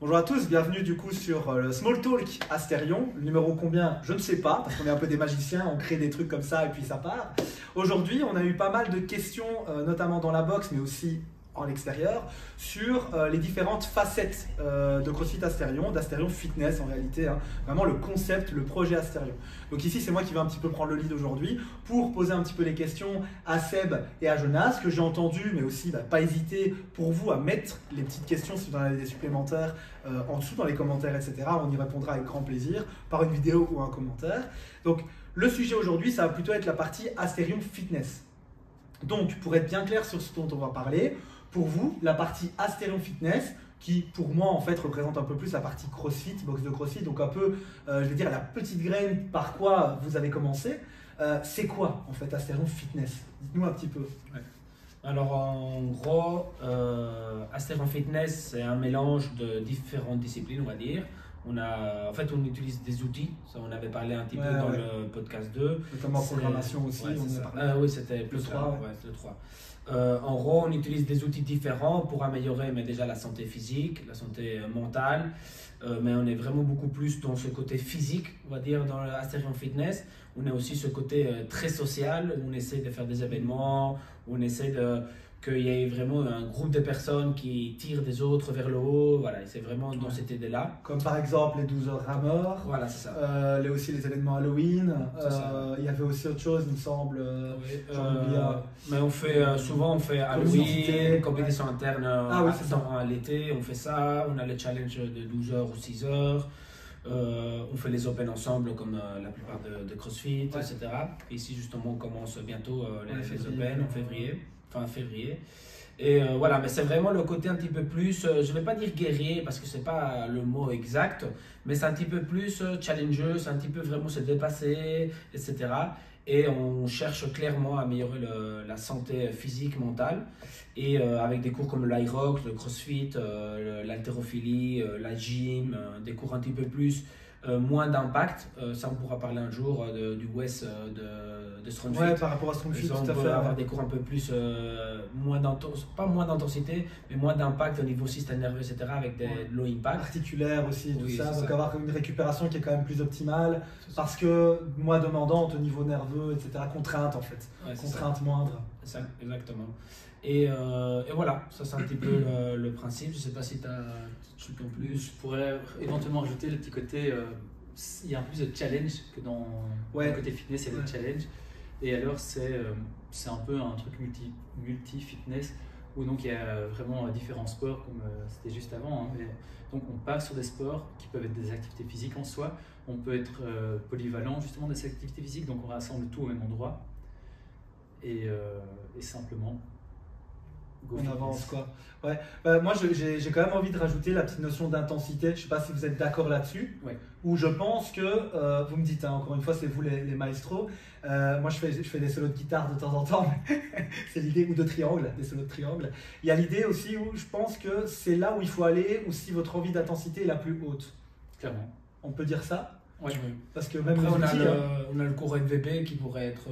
Bonjour à tous, bienvenue du coup sur le Small Talk Asterion. Le numéro combien, je ne sais pas, parce qu'on est un peu des magiciens, on crée des trucs comme ça et puis ça part. Aujourd'hui, on a eu pas mal de questions, notamment dans la box, mais aussi en l'extérieur, sur les différentes facettes de CrossFit Asterion, d'Asterion Fitness en réalité, hein, vraiment le concept, le projet Asterion. Donc ici, c'est moi qui vais un petit peu prendre le lead aujourd'hui pour poser un petit peu les questions à Seb et à Jonas, que j'ai entendu, mais aussi pas hésiter pour vous à mettre les petites questions si vous en avez des supplémentaires en dessous dans les commentaires, etc. On y répondra avec grand plaisir par une vidéo ou un commentaire. Donc le sujet aujourd'hui, ça va plutôt être la partie Asterion Fitness. Donc pour être bien clair sur ce dont on va parler, pour vous, la partie Asterion Fitness, qui pour moi en fait représente un peu plus la partie CrossFit, box de CrossFit, donc un peu, je vais dire la petite graine par quoi vous avez commencé. C'est quoi en fait Asterion Fitness? Dites-nous un petit peu. Ouais. Alors en gros, Asterion Fitness, c'est un mélange de différentes disciplines, on va dire. En fait, on utilise des outils, ça on avait parlé un petit peu dans le podcast 2. Notamment en programmation aussi, on a parlé. Oui, c'était plus le 3. Le 3. En gros, on utilise des outils différents pour améliorer déjà la santé physique, la santé mentale, mais on est vraiment beaucoup plus dans ce côté physique, on va dire, dans l'Asterion Fitness. On a aussi ce côté très social, où on essaie de faire des événements, où on essaie qu'il y ait vraiment un groupe de personnes qui tirent des autres vers le haut. Voilà, c'est vraiment dans cette idée-là. Comme par exemple les 12 heures rameurs. Voilà, c'est ça. Aussi les événements Halloween. Il y avait aussi autre chose, il me semble. Mais on fait souvent, on fait Halloween, compétition interne à l'été. On fait ça. On a les challenges de 12 heures ou 6 heures. On fait les Open ensemble comme la plupart de CrossFit, etc. Et ici justement on commence bientôt les Open en février. Et voilà, mais c'est vraiment le côté un petit peu plus, je ne vais pas dire guerrier parce que ce n'est pas le mot exact, mais c'est un petit peu plus challenger, c'est un petit peu vraiment se dépasser, etc. Et on cherche clairement à améliorer la santé physique, mentale. Et avec des cours comme l'Irox, le CrossFit, l'haltérophilie, la gym, des cours un petit peu plus moins d'impact. Ça, on pourra parler un jour du West de StrongFit. Ouais, par rapport à StrongFit, tout à fait. On peut avoir des cours un peu plus, pas moins d'intensité, mais moins d'impact au niveau système nerveux, etc. avec de low impact. Articulaire aussi, tout ça. Donc avoir une récupération qui est quand même plus optimale. Parce que moins demandante au niveau nerveux, etc. Contrainte en fait. Contrainte moindre. Ça, exactement. Et voilà, ça c'est un petit peu le principe. Je ne sais pas si tu as truc en plus. Je pourrais éventuellement ajouter le petit côté, il y a un peu plus de challenge que dans le côté fitness, il y a des challenges. Et alors c'est un peu un truc multi-fitness où donc il y a vraiment différents sports comme c'était juste avant. Hein, mais, donc on part sur des sports qui peuvent être des activités physiques en soi. On peut être polyvalent justement de ces activités physiques, donc on rassemble tout au même endroit. Et simplement on avance quoi. Ouais. Moi j'ai quand même envie de rajouter la petite notion d'intensité. Je ne sais pas si vous êtes d'accord là-dessus. Où je pense que, vous me dites, hein, encore une fois c'est vous les maestros. Moi je fais des solos de guitare de temps en temps. C'est l'idée, ou de triangle, des solos de triangle. Il y a l'idée aussi où je pense que c'est là où il faut aller, ou si votre envie d'intensité est la plus haute. Clairement. On peut dire ça? Oui. Parce que même après, on a le cours FVB qui pourrait être.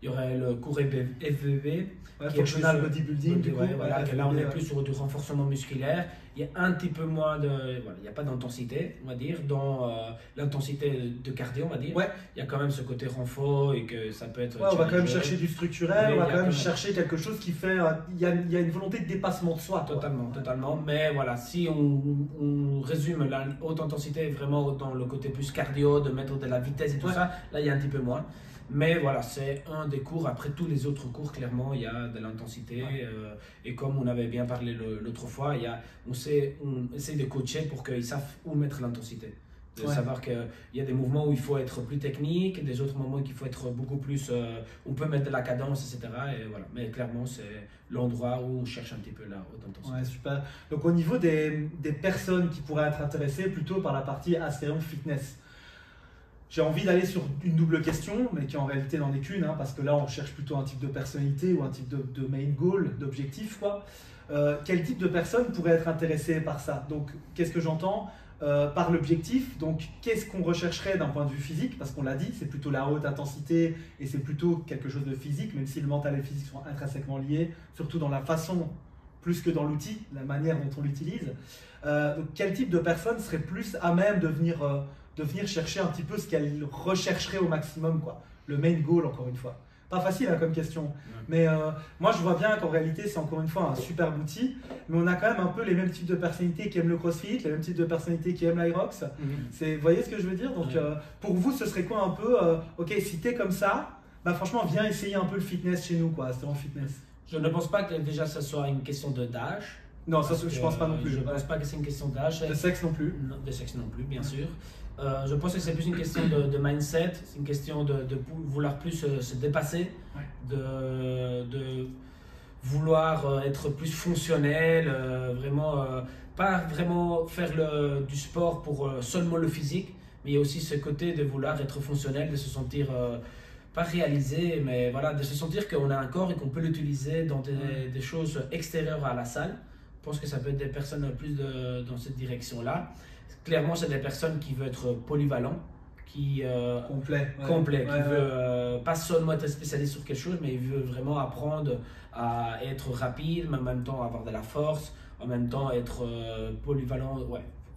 Il y aurait le cours FVB. Functional bodybuilding, du coup. Là, on est plus sur du renforcement musculaire. Il y a un petit peu moins de. Voilà, il n'y a pas d'intensité, on va dire. Dans l'intensité de cardio, on va dire. Il y a quand même ce côté renfort et que ça peut être. On va quand même chercher du structurel, on va quand même chercher quelque chose qui fait. Il y a une volonté de dépassement de soi. Totalement. Mais voilà, si on résume la haute intensité vraiment dans le côté plus cardio, de mettre de la vitesse et tout ça, là, il y a un petit peu moins. Mais voilà, c'est un des cours. Après tous les autres cours, clairement, il y a de l'intensité. Et comme on avait bien parlé l'autre fois, on essaie de coacher pour qu'ils savent où mettre l'intensité. De savoir qu'il y a des mouvements où il faut être plus technique, des autres moments qu'il faut être beaucoup plus. On peut mettre de la cadence, etc. Et voilà. Mais clairement, c'est l'endroit où on cherche un petit peu la haute intensité. Ouais, super. Donc, au niveau des personnes qui pourraient être intéressées plutôt par la partie Asterion Fitness, j'ai envie d'aller sur une double question, mais qui en réalité n'en est qu'une, hein, parce que là on cherche plutôt un type de personnalité ou un type de main goal, d'objectif, quoi. Quel type de personne pourrait être intéressée par ça? Donc, qu'est-ce que j'entends par l'objectif? Donc, qu'est-ce qu'on rechercherait d'un point de vue physique? Parce qu'on l'a dit, c'est plutôt la haute intensité et c'est plutôt quelque chose de physique, même si le mental et le physique sont intrinsèquement liés, surtout dans la façon plus que dans l'outil, la manière dont on l'utilise. Donc quel type de personne serait plus à même de venir chercher un petit peu ce qu'elle rechercherait au maximum, quoi. Le main goal, encore une fois. Pas facile hein, comme question, mais moi je vois bien qu'en réalité c'est encore une fois un superbe outil, mais on a quand même un peu les mêmes types de personnalités qui aiment le CrossFit, les mêmes types de personnalités qui aiment l'Aerox. Vous voyez ce que je veux dire? Donc pour vous ce serait quoi un peu, ok, si t'es comme ça, bah franchement viens essayer un peu le fitness chez nous, quoi, c'est en fitness. Je ne pense pas que déjà ça soit une question d'âge. Non, ça je pense pas non plus. Je ne pense pas que c'est une question d'âge. De sexe non plus. Non, de sexe non plus, bien sûr. Je pense que c'est plus une question de mindset, c'est une question de vouloir plus se dépasser, de vouloir être plus fonctionnel, vraiment, pas vraiment faire du sport pour seulement le physique, mais il y a aussi ce côté de vouloir être fonctionnel, de se sentir, pas réalisé, mais voilà, de se sentir qu'on a un corps et qu'on peut l'utiliser dans des choses extérieures à la salle. Je pense que ça peut être des personnes plus dans cette direction-là. Clairement, c'est des personnes qui veulent être polyvalents, qui complet, qui veulent pas seulement être spécialistes sur quelque chose, mais ils veulent vraiment apprendre à être rapide, mais en même temps avoir de la force, en même temps être polyvalent,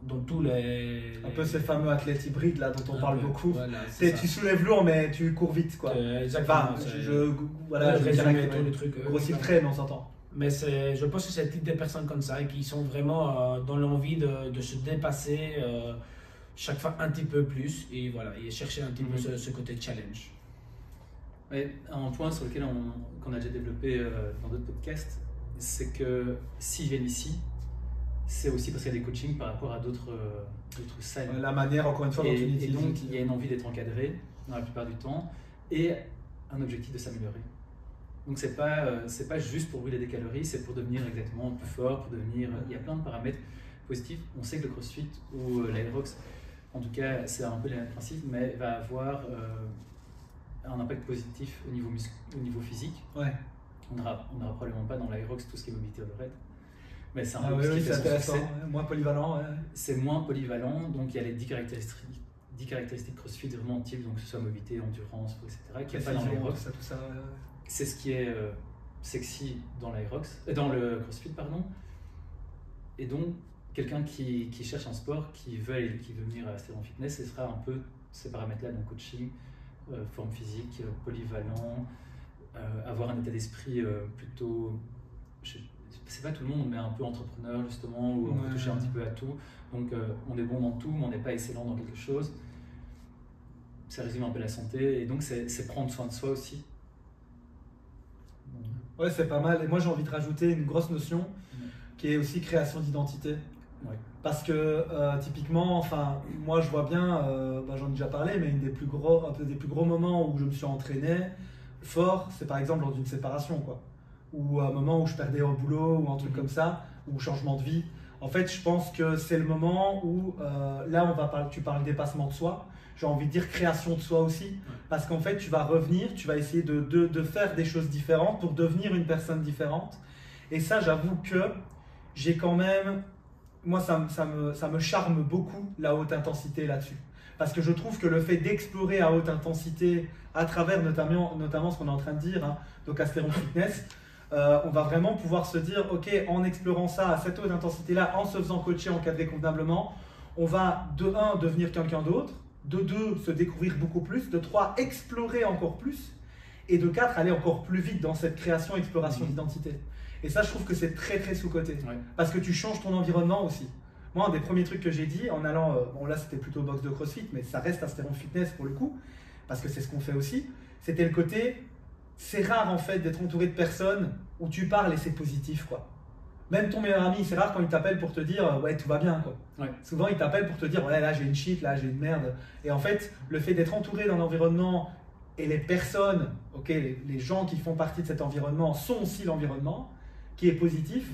dans tous les... Un peu ces fameux athlètes hybrides là dont on parle beaucoup. Voilà, tu soulèves lourd mais tu cours vite, quoi. Exactement. Enfin, je résume tous les trucs. Grossit le trait, mais on s'entend. Mais je pense que c'est le type de personnes comme ça qui sont vraiment dans l'envie de se dépasser chaque fois un petit peu plus et voilà, et chercher un petit peu ce côté challenge. Mais un point sur lequel qu'on a déjà développé dans d'autres podcasts, c'est que s'ils viennent ici, c'est aussi parce qu'il y a des coachings par rapport à d'autres salles. La manière, encore une fois, dont tu l'utilises. Et donc, il y a une envie d'être encadré dans la plupart du temps et un objectif de s'améliorer. Donc, c'est pas juste pour brûler des calories, c'est pour devenir exactement plus fort, pour devenir... Il y a plein de paramètres positifs. On sait que le CrossFit ou l'Aerox, en tout cas, c'est un peu les mêmes principes, mais va avoir un impact positif au niveau physique. Ouais. On n'aura probablement pas dans l'Aerox tout ce qui est mobilité overhead. Mais c'est un peu c'est intéressant, moins polyvalent. C'est moins polyvalent, donc il y a les 10 caractéristiques CrossFit vraiment types, donc que ce soit mobilité, endurance, etc. qui n'est pas dans l'Aerox. C'est ce qui est sexy dans le CrossFit, pardon. Et donc, quelqu'un qui cherche un sport, qui veut venir à Stéphane Fitness, ce sera un peu ces paramètres-là, donc coaching, forme physique, polyvalent, avoir un état d'esprit plutôt... C'est pas tout le monde, mais un peu entrepreneur justement, où on peut toucher un petit peu à tout. Donc on est bon dans tout, mais on n'est pas excellent dans quelque chose. Ça résume un peu la santé, et donc c'est prendre soin de soi aussi. Ouais, c'est pas mal. Et moi j'ai envie de rajouter une grosse notion qui est aussi création d'identité. Ouais. Parce que typiquement, enfin, moi je vois bien, j'en ai déjà parlé, mais un des plus gros moments où je me suis entraîné fort, c'est par exemple lors d'une séparation, quoi. Ou un moment où je perdais au boulot ou un truc comme ça, ou changement de vie. En fait, je pense que c'est le moment où, là, tu parles dépassement de soi, j'ai envie de dire création de soi aussi, parce qu'en fait, tu vas revenir, tu vas essayer de faire des choses différentes pour devenir une personne différente. Et ça, j'avoue que j'ai quand même, moi, ça me charme beaucoup la haute intensité là-dessus. Parce que je trouve que le fait d'explorer à haute intensité, à travers notamment ce qu'on est en train de dire, hein, donc Astéron Fitness, on va vraiment pouvoir se dire, ok, en explorant ça à cette haute intensité-là, en se faisant coacher, encadrer convenablement, on va de 1 devenir quelqu'un d'autre, de 2 se découvrir beaucoup plus, de 3 explorer encore plus, et de 4 aller encore plus vite dans cette création, exploration d'identité. Et ça, je trouve que c'est très très sous-coté, parce que tu changes ton environnement aussi. Moi, un des premiers trucs que j'ai dit en allant, bon là c'était plutôt box de CrossFit, mais ça reste Astéron Fitness pour le coup, parce que c'est ce qu'on fait aussi, c'était le côté... C'est rare en fait d'être entouré de personnes où tu parles et c'est positif, quoi. Même ton meilleur ami, c'est rare quand il t'appelle pour te dire ouais tout va bien, quoi. Ouais. Souvent il t'appelle pour te dire ouais là j'ai une shit, là j'ai une merde. Et en fait le fait d'être entouré d'un environnement et les personnes, ok, les gens qui font partie de cet environnement sont aussi l'environnement qui est positif.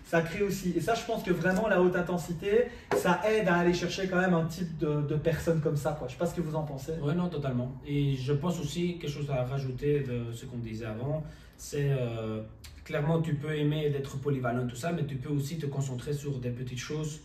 Ça crée aussi, et ça je pense que vraiment la haute intensité, ça aide à aller chercher quand même un type de personnes comme ça, quoi. Je sais pas ce que vous en pensez. Oui, non, totalement. Et je pense aussi, quelque chose à rajouter de ce qu'on disait avant, c'est clairement tu peux aimer d'être polyvalent, tout ça, mais tu peux aussi te concentrer sur des petites choses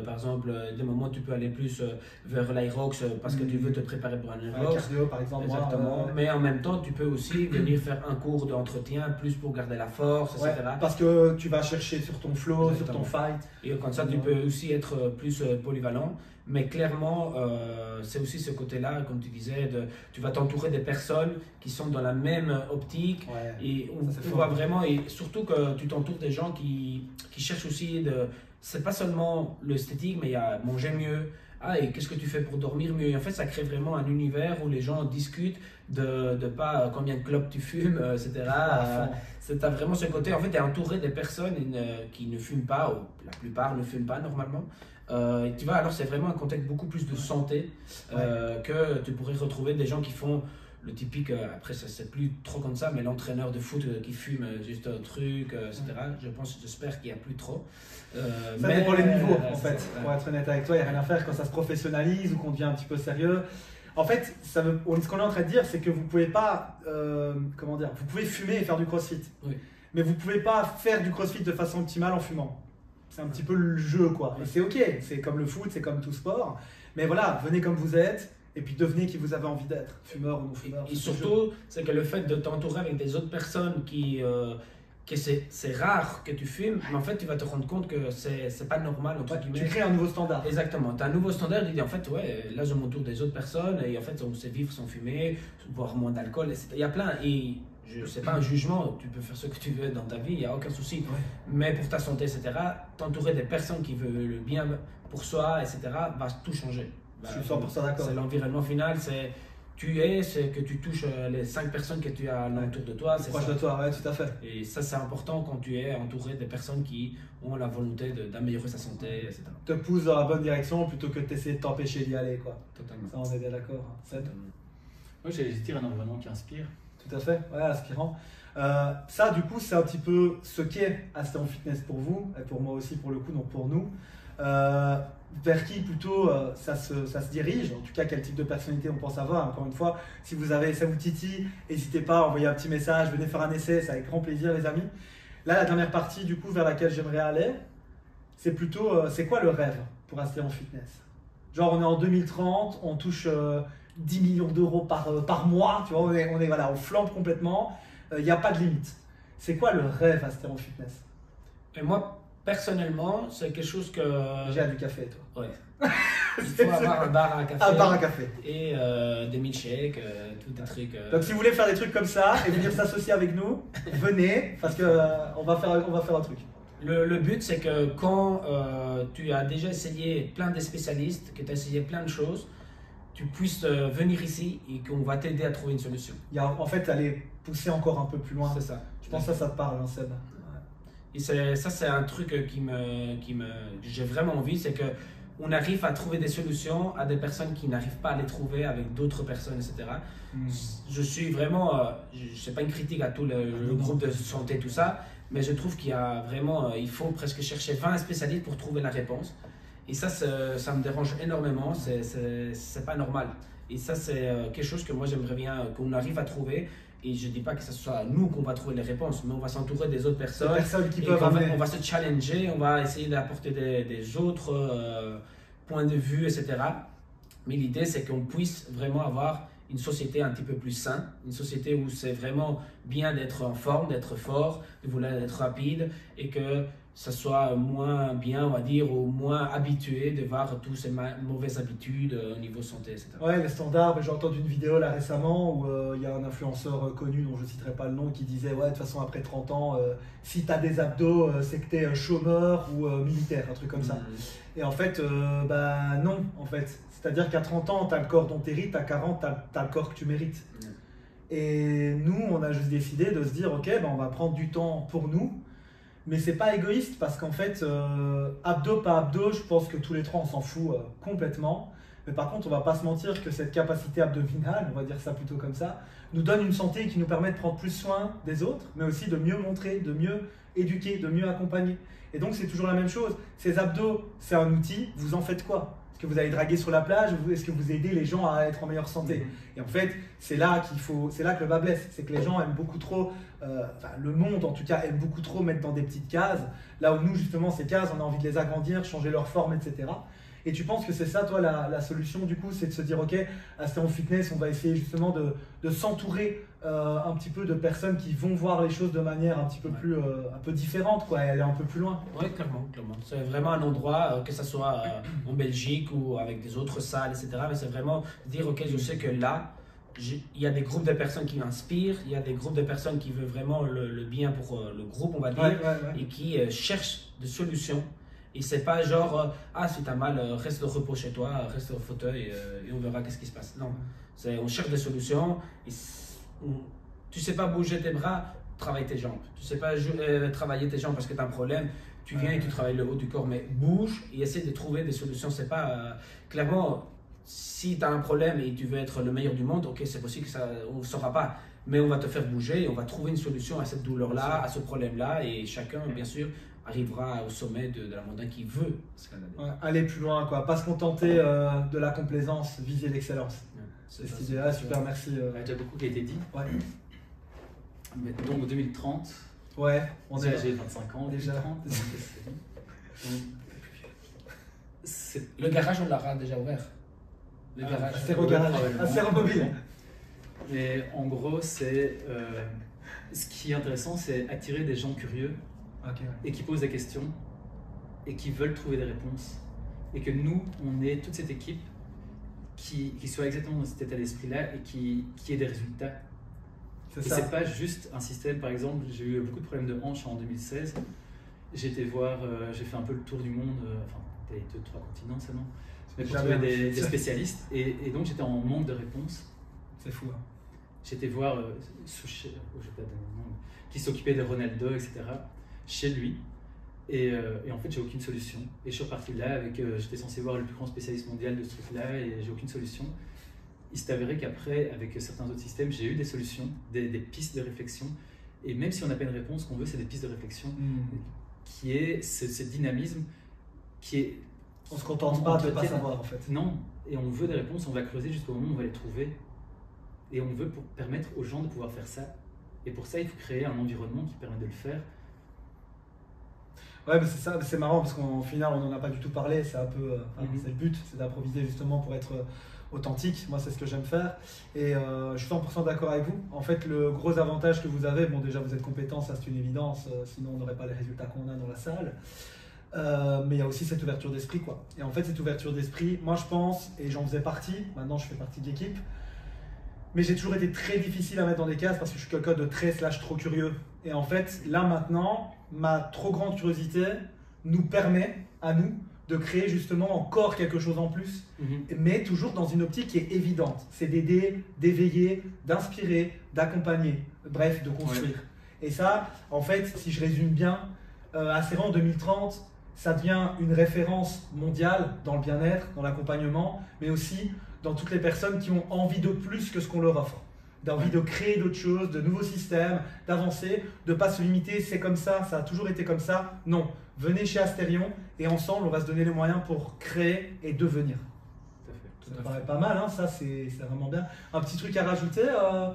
Par exemple, des moments où tu peux aller plus vers l'Aerox parce que tu veux te préparer pour un Aerox. Cardio, par exemple. Exactement. Mais en même temps, tu peux aussi venir faire un cours d'entretien plus pour garder la force, etc. Parce que tu vas chercher sur ton flow, sur ton fight. Et comme ça, tu peux aussi être plus polyvalent. Mais clairement, c'est aussi ce côté-là, comme tu disais, tu vas t'entourer des personnes qui sont dans la même optique. Et on voit vraiment, et surtout que tu t'entoures des gens qui cherchent aussi c'est pas seulement l'esthétique, mais il y a manger mieux. Ah, et qu'est-ce que tu fais pour dormir mieux? Et en fait, ça crée vraiment un univers où les gens discutent de pas combien de clopes tu fumes, etc. Tu as vraiment ce côté, en fait, tu es entouré des personnes qui ne fument pas, ou la plupart ne fument pas normalement. Et tu vois, alors c'est vraiment un contexte beaucoup plus de santé que tu pourrais retrouver des gens qui font le typique, après ça c'est plus trop comme ça, mais l'entraîneur de foot qui fume juste un truc, etc. J'espère qu'il n'y a plus trop. Ça dépend les niveaux en fait, pour être honnête avec toi, il n'y a rien à faire quand ça se professionnalise ou qu'on devient un petit peu sérieux. En fait, ce qu'on est en train de dire, c'est que vous pouvez pas, comment dire, vous pouvez fumer et faire du crossfit, mais vous pouvez pas faire du crossfit de façon optimale en fumant. C'est un petit peu le jeu, quoi. Et c'est ok, c'est comme le foot, c'est comme tout sport. Mais voilà, venez comme vous êtes et puis devenez qui vous avez envie d'être, fumeur ou non fumeur. Et surtout, c'est que le fait de t'entourer avec des autres personnes que c'est rare que tu fumes, mais en fait, tu vas te rendre compte que c'est pas normal, entre guillemets. Tu crées un nouveau standard. Exactement. Tu as un nouveau standard, tu dis en fait, là, je m'entoure des autres personnes et en fait, on sait vivre sans fumer, boire moins d'alcool, etc. Il y a plein. Et c'est pas un jugement, tu peux faire ce que tu veux dans ta vie, il n'y a aucun souci. Mais pour ta santé, etc., t'entourer des personnes qui veulent le bien pour soi, etc., va tout changer. Je suis 100% d'accord. C'est l'environnement final, c'est que tu touches les 5 personnes que tu as autour de toi. C'est proche de toi, tout à fait. Et ça, c'est important quand tu es entouré des personnes qui ont la volonté d'améliorer sa santé, etc. Te pousse dans la bonne direction plutôt que d'essayer de t'empêcher d'y aller, quoi. Totalement. Ça, on est bien d'accord. Moi, j'ai dire un environnement qui inspire. Tout à fait, inspirant. Ça, du coup, c'est un petit peu ce qu'est Astéron Fitness pour vous, et pour moi aussi, pour le coup, donc pour nous. Vers qui plutôt ça se dirige, en tout cas quel type de personnalité on pense avoir. Encore une fois, si vous avez ça vous titille, n'hésitez pas à envoyer un petit message, venez faire un essai, c'est avec grand plaisir les amis. Là, la dernière partie du coup vers laquelle j'aimerais aller, c'est plutôt, c'est quoi le rêve pour Astéron Fitness? Genre on est en 2030, on touche 10 millions d'euros par mois, tu vois, on flambe complètement, il n'y a pas de limite. C'est quoi le rêve Astéron Fitness? Et moi, personnellement, c'est quelque chose que... J'ai du café, toi. Ouais. Il faut avoir un bar à café. Un bar à café. Et des milkshakes, tout des trucs. Donc si vous voulez faire des trucs comme ça et venir s'associer avec nous, venez, parce qu'on va faire un truc. Le but, c'est que quand tu as déjà essayé plein de spécialistes, que tu as essayé plein de choses, tu puisses venir ici et qu'on va t'aider à trouver une solution. En fait, aller pousser encore un peu plus loin. C'est ça. Je pense que ça te parle, hein, Seb. Et ça, c'est un truc j'ai vraiment envie, c'est que on arrive à trouver des solutions à des personnes qui n'arrivent pas à les trouver avec d'autres personnes, etc. Je suis vraiment, c'est pas une critique à tout le groupe de santé, tout ça, mais je trouve qu'il y a vraiment, il faut presque chercher 20 spécialistes pour trouver la réponse. Et ça me dérange énormément, c'est pas normal. Et ça, c'est quelque chose que moi j'aimerais bien qu'on arrive à trouver. Et je ne dis pas que ce soit nous qu'on va trouver les réponses, mais on va s'entourer des autres personnes. Qui peuvent on va se challenger, on va essayer d'apporter des autres points de vue, etc. Mais l'idée, c'est qu'on puisse vraiment avoir une société un petit peu plus saine, une société où c'est vraiment bien d'être en forme, d'être fort, de vouloir être rapide et que ça soit moins bien, on va dire, ou moins habitué de voir toutes ces mauvaises habitudes au niveau santé, etc. Ouais, les standards, j'ai entendu une vidéo là récemment où il y a un influenceur connu dont je ne citerai pas le nom qui disait ouais, de toute façon après 30 ans, si tu as des abdos, c'est que tu es chômeur ou militaire, un truc comme ça. Et en fait, non, en fait. C'est-à-dire qu'à 30 ans, tu as le corps dont tu hérites, à 40, tu as le corps que tu mérites. Et nous, on a juste décidé de se dire ok, on va prendre du temps pour nous. Mais c'est pas égoïste parce qu'en fait, abdos, pas abdos, je pense que tous les trois on s'en fout complètement. Mais par contre, on va pas se mentir que cette capacité abdominale, on va dire ça plutôt comme ça, nous donne une santé qui nous permet de prendre plus soin des autres, mais aussi de mieux montrer, de mieux éduquer, de mieux accompagner. Et donc c'est toujours la même chose. Ces abdos, c'est un outil, vous en faites quoi? Parce que vous allez draguer sur la plage ou est-ce que vous aidez les gens à être en meilleure santé? Et en fait, c'est là que le bas blesse. C'est que les gens aiment beaucoup trop, le monde en tout cas aime beaucoup trop mettre dans des petites cases. Là où nous, justement, ces cases, on a envie de les agrandir, changer leur forme, etc. Et tu penses que c'est ça, toi, la solution, du coup, c'est de se dire, ok, à Asterion Fitness, on va essayer justement de s'entourer un petit peu de personnes qui vont voir les choses de manière un petit peu plus, un peu différente, quoi, et aller un peu plus loin. Oui, clairement. C'est vraiment un endroit, que ce soit en Belgique ou avec des autres salles, etc. Mais c'est vraiment dire, ok, je sais que là, il y a des groupes de personnes qui m'inspirent, il y a des groupes de personnes qui veulent vraiment le bien pour le groupe, on va dire, et qui cherchent des solutions. Et c'est pas genre, si t'as mal, reste au repos chez toi, reste au fauteuil et on verra qu'est-ce qui se passe. Non, on cherche des solutions. Et tu sais pas bouger tes bras, travaille tes jambes. Tu sais pas travailler tes jambes parce que t'as un problème, tu viens et tu travailles le haut du corps, mais bouge et essaie de trouver des solutions. C'est pas, clairement, si tu as un problème et tu veux être le meilleur du monde, ok, c'est possible que on ne saura pas. Mais on va te faire bouger et on va trouver une solution à cette douleur-là, à ce problème-là. Et chacun, bien sûr, arrivera au sommet de la montagne qui veut escalader. Aller plus loin, quoi. Pas se contenter de la complaisance, viser l'excellence. C'est cette idée-là, super, merci. Il y a déjà beaucoup qui a été dit. Mais donc 2030, ouais, j'ai 25 ans, déjà. 2030. Le garage, on l'aura déjà ouvert. Le garage. Astéro-mobile. Mais en gros, ce qui est intéressant, c'est attirer des gens curieux et qui posent des questions et qui veulent trouver des réponses. Et que nous, on est toute cette équipe qui soit exactement dans cet état d'esprit-là et qui ait des résultats. Et c'est pas juste un système, par exemple, j'ai eu beaucoup de problèmes de hanches en 2016. J'ai été voir, j'ai fait un peu le tour du monde, enfin, les 2-3 continents seulement, mais pour trouver des spécialistes. Et donc j'étais en manque de réponses. C'est fou. Hein. J'étais voir Souchet, qui s'occupait de Ronaldo, etc., chez lui. Et en fait, j'ai aucune solution. Et je suis reparti là avec, j'étais censé voir le plus grand spécialiste mondial de ce truc-là et j'ai aucune solution. Il s'est avéré qu'après, avec certains autres systèmes, j'ai eu des solutions, des pistes de réflexion. Et même si on n'a pas une réponse, ce qu'on veut, c'est des pistes de réflexion, qui est ce dynamisme qui est... On ne se contente pas de ne pas savoir, en fait. Non, et on veut des réponses, on va creuser jusqu'au moment où on va les trouver. Et on veut permettre aux gens de pouvoir faire ça. Et pour ça, il faut créer un environnement qui permet de le faire. Ouais, mais c'est ça, c'est marrant parce qu'en final, on n'en a pas du tout parlé. C'est un peu, c'est le but, c'est d'improviser justement pour être authentique. Moi, c'est ce que j'aime faire. Et je suis 100% d'accord avec vous. En fait, le gros avantage que vous avez, bon, déjà, vous êtes compétent, ça c'est une évidence. Sinon, on n'aurait pas les résultats qu'on a dans la salle. Mais il y a aussi cette ouverture d'esprit, quoi. Et en fait, cette ouverture d'esprit, moi, je pense, et j'en faisais partie. Maintenant, je fais partie de l'équipe. Mais j'ai toujours été très difficile à mettre dans des cases parce que je suis quelqu'un de très / trop curieux. Et en fait, là maintenant, ma trop grande curiosité nous permet à nous de créer justement encore quelque chose en plus, mais toujours dans une optique qui est évidente. C'est d'aider, d'éveiller, d'inspirer, d'accompagner, bref, de construire. Ouais. Et ça, en fait, si je résume bien, Asterion 2030, ça devient une référence mondiale dans le bien-être, dans l'accompagnement, mais aussi dans toutes les personnes qui ont envie de plus que ce qu'on leur offre. D'envie de créer d'autres choses, de nouveaux systèmes, d'avancer, de ne pas se limiter, c'est comme ça a toujours été comme ça. Non, venez chez Asterion et ensemble, on va se donner les moyens pour créer et devenir. Ça me paraît pas mal, hein, ça c'est vraiment bien. Un petit truc à rajouter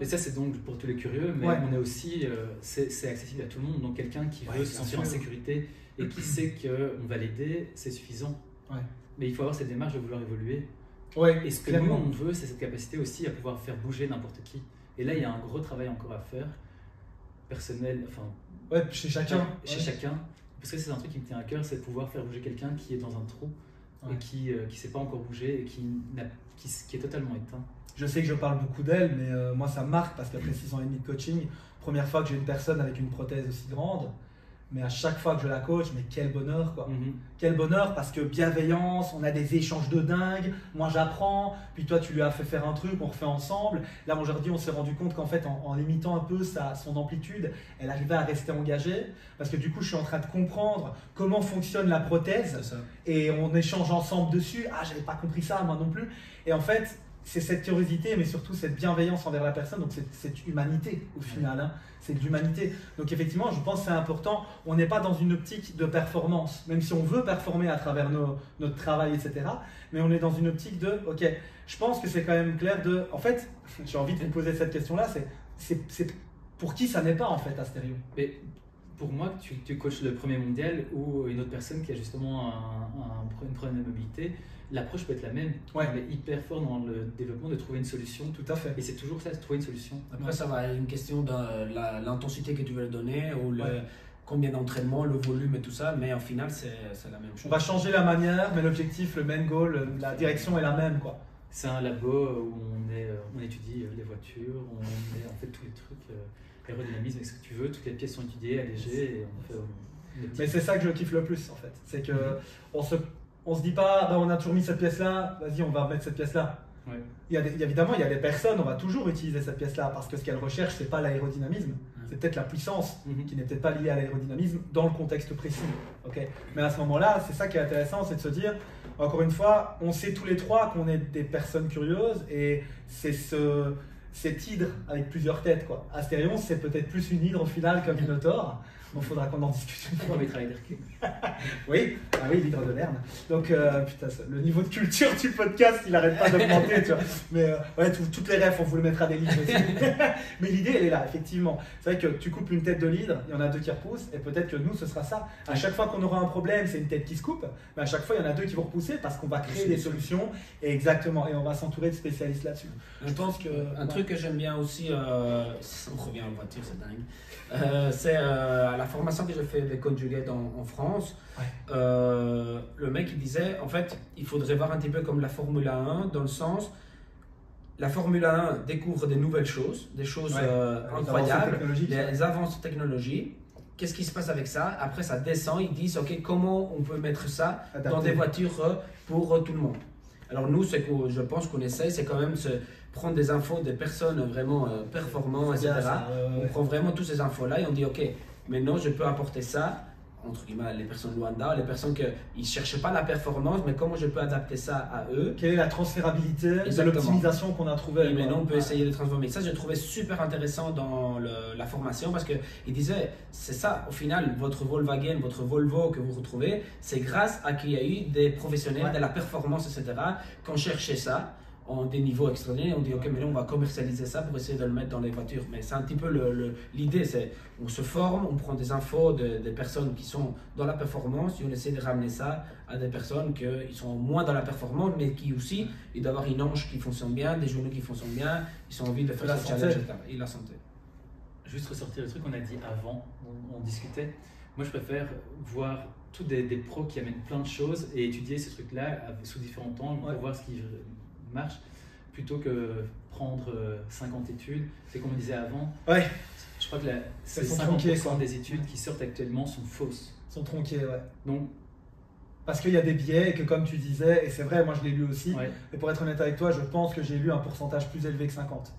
Et ça c'est donc pour tous les curieux, mais on est aussi, c'est accessible à tout le monde. Donc quelqu'un qui veut se sentir en sécurité et qui sait qu'on va l'aider, c'est suffisant. Mais il faut avoir cette démarche de vouloir évoluer. Et ce que nous on veut, c'est cette capacité aussi à pouvoir faire bouger n'importe qui. Et là il y a un gros travail encore à faire, personnel, enfin chez chacun. Chez chacun. Parce que c'est un truc qui me tient à cœur, c'est de pouvoir faire bouger quelqu'un qui est dans un trou et qui ne s'est pas encore bougé et qui est totalement éteint. Je sais que je parle beaucoup d'elle, mais moi ça me marque parce qu'après 6 ans et demi de coaching, première fois que j'ai une personne avec une prothèse aussi grande, mais à chaque fois que je la coach, mais quel bonheur quoi. Quel bonheur parce que bienveillance, on a des échanges de dingue, moi j'apprends, puis toi tu lui as fait faire un truc, on refait ensemble. Là aujourd'hui on s'est rendu compte qu'en fait en limitant un peu son amplitude, elle arrivait à rester engagée parce que du coup je suis en train de comprendre comment fonctionne la prothèse et on échange ensemble dessus. Ah j'avais pas compris ça moi non plus. Et en fait c'est cette curiosité, mais surtout cette bienveillance envers la personne, donc cette humanité au final, hein, c'est de l'humanité. Donc effectivement, je pense que c'est important, on n'est pas dans une optique de performance, même si on veut performer à travers notre travail, etc. Mais on est dans une optique de, ok, je pense que c'est quand même clair de, en fait, j'ai envie de vous poser cette question-là, c'est pour qui ça n'est pas en fait Asterion? Mais pour moi, tu coaches le premier mondial ou une autre personne qui a justement une problème de mobilité, l'approche peut être la même. Ouais. On est hyper fort dans le développement de trouver une solution. Tout à fait. Et c'est toujours ça, de trouver une solution. Après, ça va être une question de l'intensité que tu veux donner ou combien d'entraînement, le volume et tout ça, mais en final, c'est la même chose. On va changer la manière, mais l'objectif, le main goal, la direction est la même, quoi. C'est un labo où on étudie les voitures, on fait tous les trucs, aérodynamisme, ce que tu veux, toutes les pièces sont étudiées, allégées, et on fait... Mais c'est ça que je kiffe le plus, en fait. C'est que on se dit pas, bah, on a toujours mis cette pièce-là, vas-y, on va mettre cette pièce-là. Ouais. Évidemment, il y a des personnes, on va toujours utiliser cette pièce-là, parce que ce qu'elles recherchent, c'est pas l'aérodynamisme, c'est peut-être la puissance, qui n'est peut-être pas liée à l'aérodynamisme dans le contexte précis. Okay. Mais à ce moment-là, c'est ça qui est intéressant, c'est de se dire, encore une fois, on sait tous les trois qu'on est des personnes curieuses, et c'est cette hydre avec plusieurs têtes, quoi. Asterion, c'est peut-être plus une hydre au final qu'un minotaure. Il faudra qu'on en discute une fois. Oui, l'hydre de Lerne. Donc, putain, le niveau de culture du podcast, il n'arrête pas d'augmenter, tu vois. Mais toutes les refs, on vous le mettra des livres aussi. Mais l'idée, elle est là, effectivement. C'est vrai que tu coupes une tête de l'hydre, il y en a deux qui repoussent, et peut-être que nous, ce sera ça. À chaque fois qu'on aura un problème, c'est une tête qui se coupe, mais à chaque fois, il y en a deux qui vont repousser parce qu'on va créer des solutions, et exactement, et on va s'entourer de spécialistes là-dessus. Je pense que un truc que j'aime bien aussi, on revient en voiture, c'est dingue, c'est la formation que j'ai fait avec Conjugate en France. Le mec il disait en fait il faudrait voir un petit peu comme la Formule 1 dans le sens la Formule 1 découvre des nouvelles choses, des choses incroyables, des avancées technologiques. Qu'est-ce qui se passe avec ça? Après ça descend, ils disent ok, comment on peut mettre ça dans des voitures pour tout le monde. Alors nous, ce que je pense qu'on essaye, c'est quand même prendre des infos des personnes vraiment performantes, etc. On prend vraiment toutes ces infos-là et on dit ok, maintenant je peux apporter ça, entre guillemets, les personnes Luanda, les personnes qui ne cherchent pas la performance, mais comment je peux adapter ça à eux. Quelle est la transférabilité de l'optimisation qu'on a trouvée. Et maintenant on peut essayer de transformer. Ça, je trouvais super intéressant dans la formation parce qu'il disait, c'est ça, au final, votre Volkswagen, votre Volvo que vous retrouvez, c'est grâce à qu'il y a eu des professionnels de la performance, etc., qui ont cherché ça. En des niveaux extraordinaires, on dit ok, mais là on va commercialiser ça pour essayer de le mettre dans les voitures. Mais c'est un petit peu l'idée, c'est on se forme, on prend des infos des personnes qui sont dans la performance et on essaie de ramener ça à des personnes qui sont moins dans la performance, mais qui aussi, ils doivent avoir une hanche qui fonctionne bien, des genoux qui fonctionnent bien, ils ont envie de faire ce challenge, etc. Et la santé. Juste ressortir le truc qu'on a dit avant, on discutait. Moi je préfère voir tous des pros qui amènent plein de choses et étudier ces trucs-là sous différents angles pour voir ce qui marche, plutôt que prendre 50 études. C'est comme on disait avant, je crois que c'est 50% des études qui sortent actuellement sont fausses. Sont tronquées, Donc, parce qu'il y a des biais et que comme tu disais, et c'est vrai, moi je l'ai lu aussi, et pour être honnête avec toi, je pense que j'ai lu un pourcentage plus élevé que 50.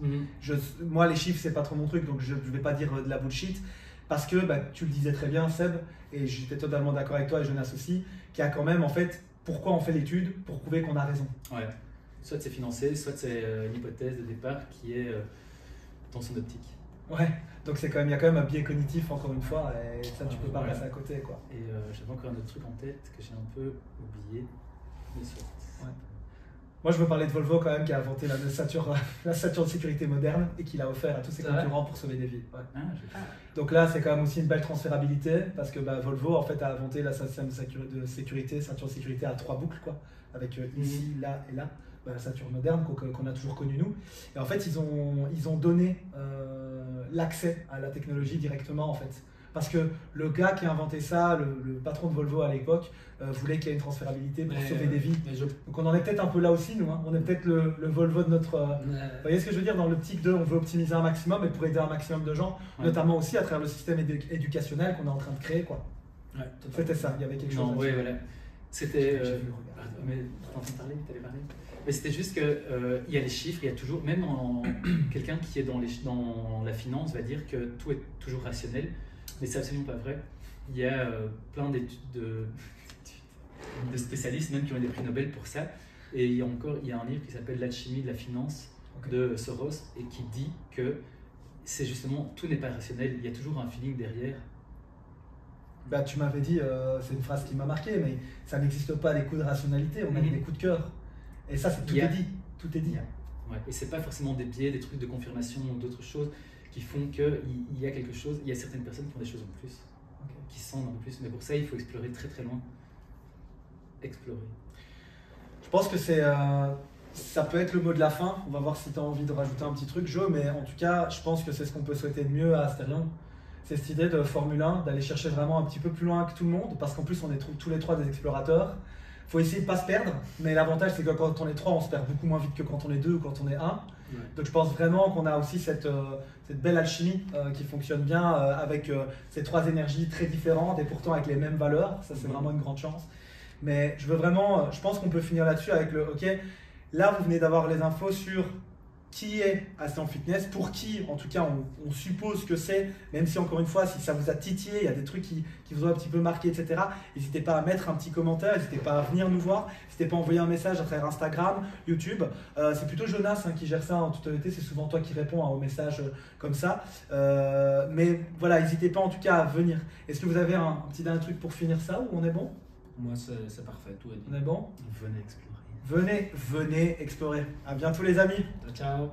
Moi les chiffres c'est pas trop mon truc, donc je ne vais pas dire de la bullshit, parce que tu le disais très bien Seb, et j'étais totalement d'accord avec toi et Jonas aussi, qu'il y a quand même en fait, pourquoi on fait l'étude? Pour prouver qu'on a raison. Soit c'est financé, soit c'est une hypothèse de départ qui est dans son optique. Donc c'est quand même, il y a quand même un biais cognitif encore une fois, et ça tu peux pas passer à côté, quoi. Et j'avais encore un autre truc en tête que j'ai un peu oublié. Moi je veux parler de Volvo quand même, qui a inventé la ceinture de sécurité moderne et qui l'a offert à tous ses concurrents pour sauver des vies. Donc là c'est quand même aussi une belle transférabilité, parce que Volvo en fait a inventé la ceinture de sécurité à 3 boucles, quoi, avec ici, là et là. La ceinture moderne qu'on a toujours connue nous, et en fait ils ont donné l'accès à la technologie directement, en fait, parce que le gars qui a inventé ça, le patron de Volvo à l'époque, voulait qu'il y ait une transférabilité pour sauver des vies. Donc on en est peut-être un peu là aussi nous, on est peut-être le Volvo de notre... Vous voyez ce que je veux dire, dans l'optique de on veut optimiser un maximum et pour aider un maximum de gens, notamment aussi à travers le système éducationnel qu'on est en train de créer, quoi. C'était ça, il y avait quelque chose. Voilà. C'était... mais t'es en train de parler, t'allais parler. Mais c'était juste qu'il y a les chiffres, il y a toujours, même quelqu'un qui est dans la finance va dire que tout est toujours rationnel, mais c'est absolument pas vrai. Il y a plein d'études de spécialistes même qui ont eu des prix Nobel pour ça, Et il y a un livre qui s'appelle L'alchimie de la finance de Soros et qui dit que c'est justement, tout n'est pas rationnel, il y a toujours un feeling derrière. Bah, tu m'avais dit, c'est une phrase qui m'a marqué, mais ça n'existe pas les coups de rationalité, on a des coups de cœur. Et ça, c'est tout est dit. Tout est dit. Ouais. Et c'est pas forcément des biais, des trucs de confirmation ou d'autres choses qui font qu'il y a quelque chose, il y a certaines personnes qui font des choses en plus, qui se sentent un peu plus. Mais pour ça, il faut explorer très très loin. Explorer. Je pense que ça peut être le mot de la fin. On va voir si tu as envie de rajouter un petit truc, Joe, mais en tout cas, je pense que c'est ce qu'on peut souhaiter de mieux à Asterion. C'est cette idée de Formule 1, d'aller chercher vraiment un petit peu plus loin que tout le monde, parce qu'en plus, on est tous les trois des explorateurs. Il faut essayer de ne pas se perdre, mais l'avantage, c'est que quand on est trois, on se perd beaucoup moins vite que quand on est deux ou quand on est un. Ouais. Donc je pense vraiment qu'on a aussi cette belle alchimie qui fonctionne bien avec ces trois énergies très différentes et pourtant avec les mêmes valeurs. Ça, c'est vraiment une grande chance. Mais je pense qu'on peut finir là-dessus avec OK, là, vous venez d'avoir les infos sur qui est Asterion Fitness, pour qui, en tout cas, on suppose que c'est, même si, encore une fois, si ça vous a titillé, il y a des trucs qui vous ont un petit peu marqué, etc. N'hésitez pas à mettre un petit commentaire, n'hésitez pas à venir nous voir, n'hésitez pas à envoyer un message à travers Instagram, YouTube. C'est plutôt Jonas qui gère ça en toute honnêteté, c'est souvent toi qui réponds aux messages comme ça. Mais voilà, n'hésitez pas en tout cas à venir. Est-ce que vous avez un petit dernier truc pour finir ça ou on est bon? Moi, c'est parfait, tout est dit. On est bon? Venez explorer. Venez explorer. À bientôt les amis. Ciao.